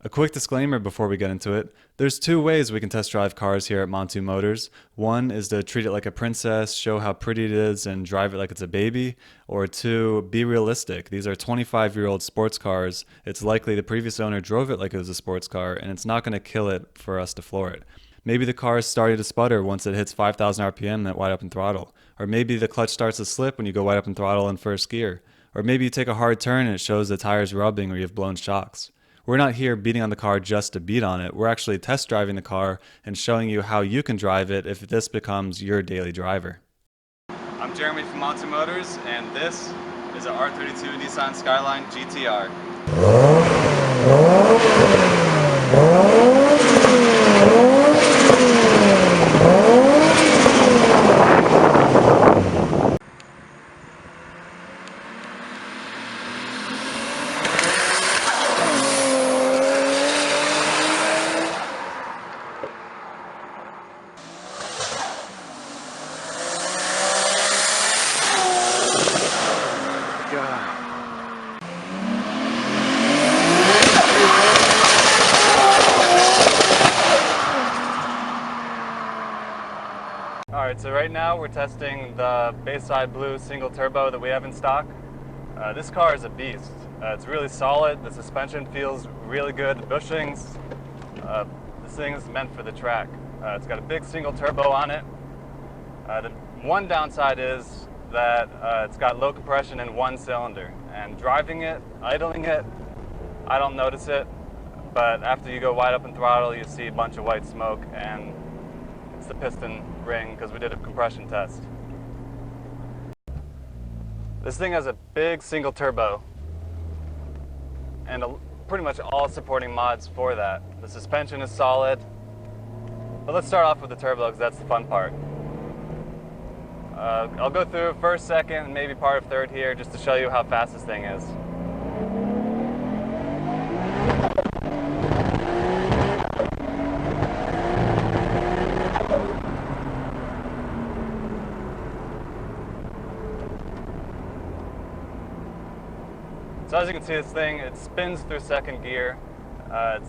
A quick disclaimer before we get into it. There's two ways we can test drive cars here at Montu Motors. One is to treat it like a princess, show how pretty it is, and drive it like it's a baby. Or two, be realistic. These are 25-year-old sports cars. It's likely the previous owner drove it like it was a sports car, and it's not going to kill it for us to floor it. Maybe the car is starting to sputter once it hits 5,000 RPM at wide open throttle. Or maybe the clutch starts to slip when you go wide open throttle in first gear. Or maybe you take a hard turn and it shows the tires rubbing or you have blown shocks. We're not here beating on the car just to beat on it. We're actually test driving the car and showing you how you can drive it if this becomes your daily driver. I'm Jeremy from Montu Motors, and this is a R32 Nissan Skyline GTR. Alright, so right now we're testing the Bayside Blue single turbo that we have in stock. This car is a beast. It's really solid, the suspension feels really good, the bushings. This thing is meant for the track. It's got a big single turbo on it. The one downside is that it's got low compression in one cylinder. And driving it, idling it, I don't notice it. But after you go wide open throttle, you see a bunch of white smoke, and it's the piston ring because we did a compression test. This thing has a big single turbo and pretty much all supporting mods for that. The suspension is solid, but let's start off with the turbo because that's the fun part. I'll go through first, second, and maybe part of third here just to show you how fast this thing is. So as you can see, this thing, it spins through second gear.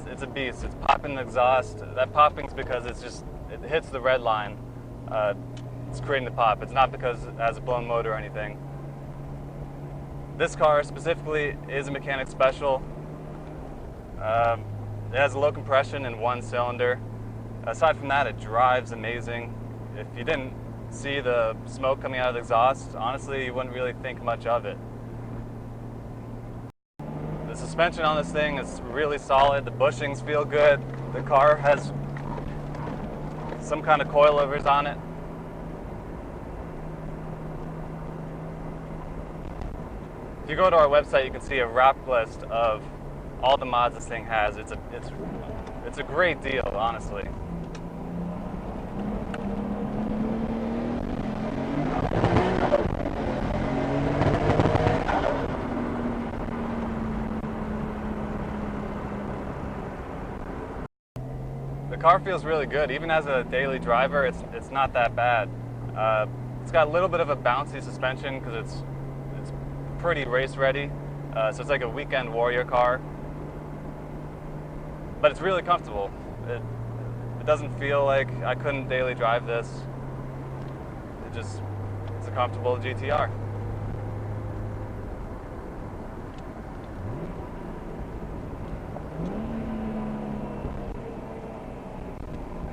It's a beast. It's popping the exhaust. That popping's because it hits the red line. It's creating the pop. It's not because it has a blown motor or anything. This car specifically is a mechanic special. It has low compression in one cylinder. Aside from that, it drives amazing. If you didn't see the smoke coming out of the exhaust, honestly, you wouldn't really think much of it. The suspension on this thing is really solid. The bushings feel good. The car has some kind of coilovers on it. If you go to our website, you can see a wrapped list of all the mods this thing has. It's a great deal, honestly. The car feels really good. Even as a daily driver, it's not that bad. It's got a little bit of a bouncy suspension because it's pretty race ready. So it's like a weekend warrior car. But it's really comfortable. It doesn't feel like I couldn't daily drive this. It's a comfortable GTR.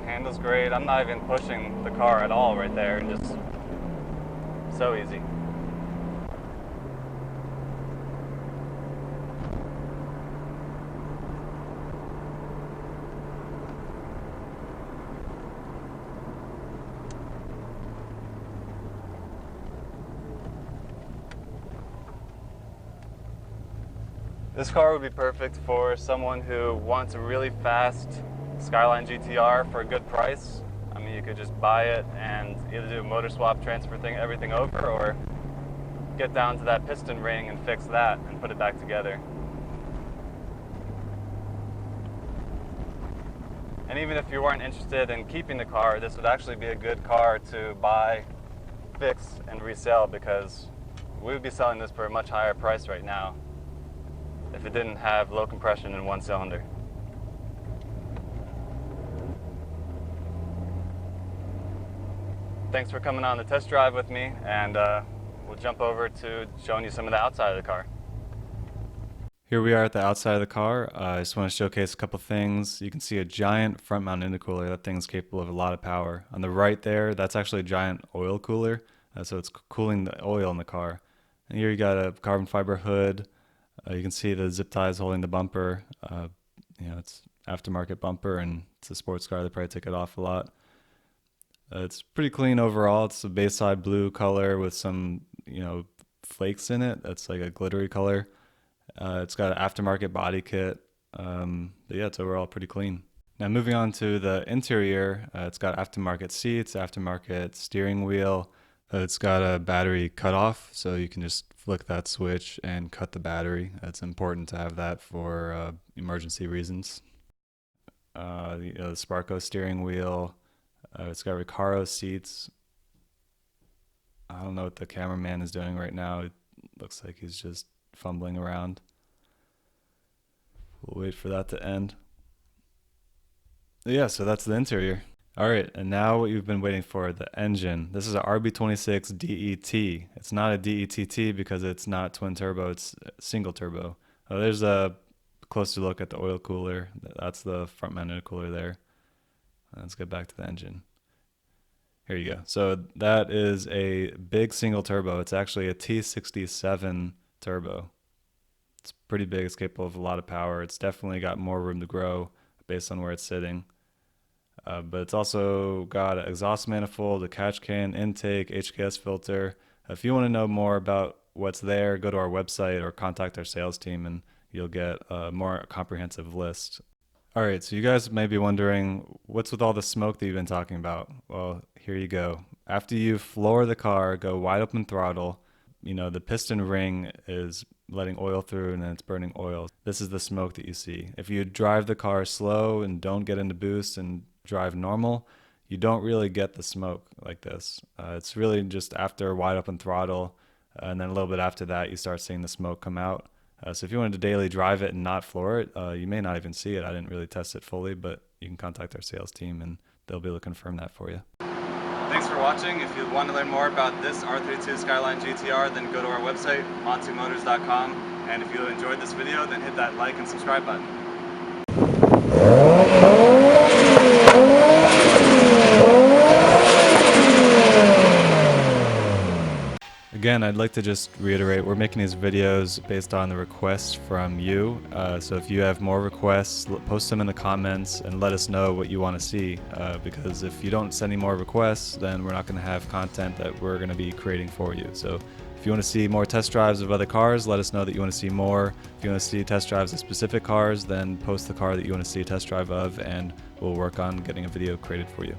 Handles great. I'm not even pushing the car at all right there, and just so easy. This car would be perfect for someone who wants a really fast Skyline GTR for a good price. I mean, you could just buy it and either do a motor swap, transfer everything over, or get down to that piston ring and fix that and put it back together. And even if you weren't interested in keeping the car, this would actually be a good car to buy, fix, and resell, because we would be selling this for a much higher price right now if it didn't have low compression in one cylinder. thanks for coming on the test drive with me, and we'll jump over to showing you some of the outside of the car. Here we are at the outside of the car. I just want to showcase a couple things. You can see a giant front mount intercooler. That thing's capable of a lot of power. On the right there, that's actually a giant oil cooler. So it's cooling the oil in the car. And here you got a carbon fiber hood. You can see the zip ties holding the bumper. It's aftermarket bumper, and it's a sports car. They probably take it off a lot. It's pretty clean overall. It's a Bayside blue color with some, flakes in it. That's like a glittery color. It's got an aftermarket body kit. But yeah, it's overall pretty clean. Now moving on to the interior, it's got aftermarket seats, aftermarket steering wheel. It's got a battery cutoff, so you can just flick that switch and cut the battery. It's important to have that for emergency reasons. The Sparco steering wheel. It's got Recaro seats. I don't know what the cameraman is doing right now. It looks like he's just fumbling around. We'll wait for that to end. Yeah, so that's the interior. All right, and now what you've been waiting for, the engine. This is a RB26 DET. It's not a DETT because it's not twin turbo, it's single turbo. There's a closer look at the oil cooler. That's the front mount intercooler there. Let's get back to the engine. Here you go. So that is a big single turbo. It's actually a T67 turbo. It's pretty big. It's capable of a lot of power. It's definitely got more room to grow based on where it's sitting. But it's also got an exhaust manifold, a catch can, intake, HKS filter. If you want to know more about what's there, go to our website or contact our sales team and you'll get a more comprehensive list. All right, so you guys may be wondering, what's with all the smoke that you've been talking about? Well, here you go. After you floor the car, go wide open throttle, the piston ring is letting oil through and then it's burning oil. This is the smoke that you see. If you drive the car slow and don't get into boost and drive normal, you don't really get the smoke like this. It's really just after wide open throttle, and then a little bit after that, you start seeing the smoke come out. So if you wanted to daily drive it and not floor it, you may not even see it. I didn't really test it fully, but you can contact our sales team and they'll be able to confirm that for you. Thanks for watching. If you want to learn more about this R32 Skyline GTR, then go to our website, montumotors.com. And if you enjoyed this video, then hit that like and subscribe button. Again, I'd like to just reiterate, we're making these videos based on the requests from you. So if you have more requests, post them in the comments and let us know what you want to see. Because if you don't send any more requests, then we're not going to have content that we're going to be creating for you. So if you want to see more test drives of other cars, let us know that you want to see more. If you want to see test drives of specific cars, then post the car that you want to see a test drive of, and we'll work on getting a video created for you.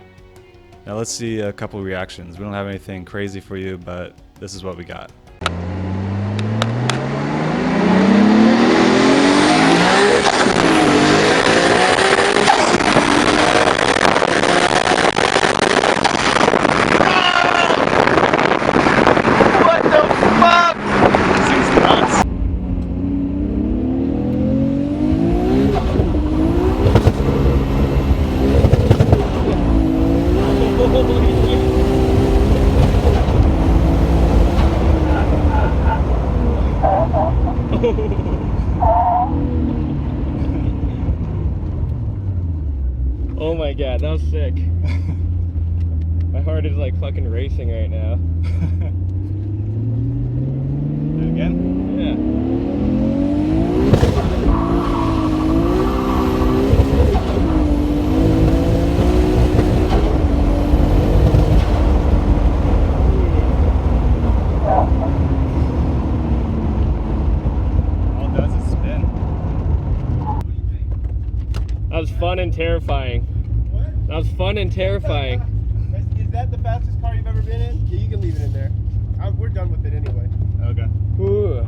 Now let's see a couple reactions. We don't have anything crazy for you, but this is what we got. What the fuck? This thing's nuts. Oh my god, that was sick. My heart is like fucking racing right now. Do it again? Yeah. All it does is spin. That was fun and terrifying. What? That was fun and terrifying. Is that the fastest car you've ever been in? Yeah, you can leave it in there. We're done with it anyway. Okay. Ooh.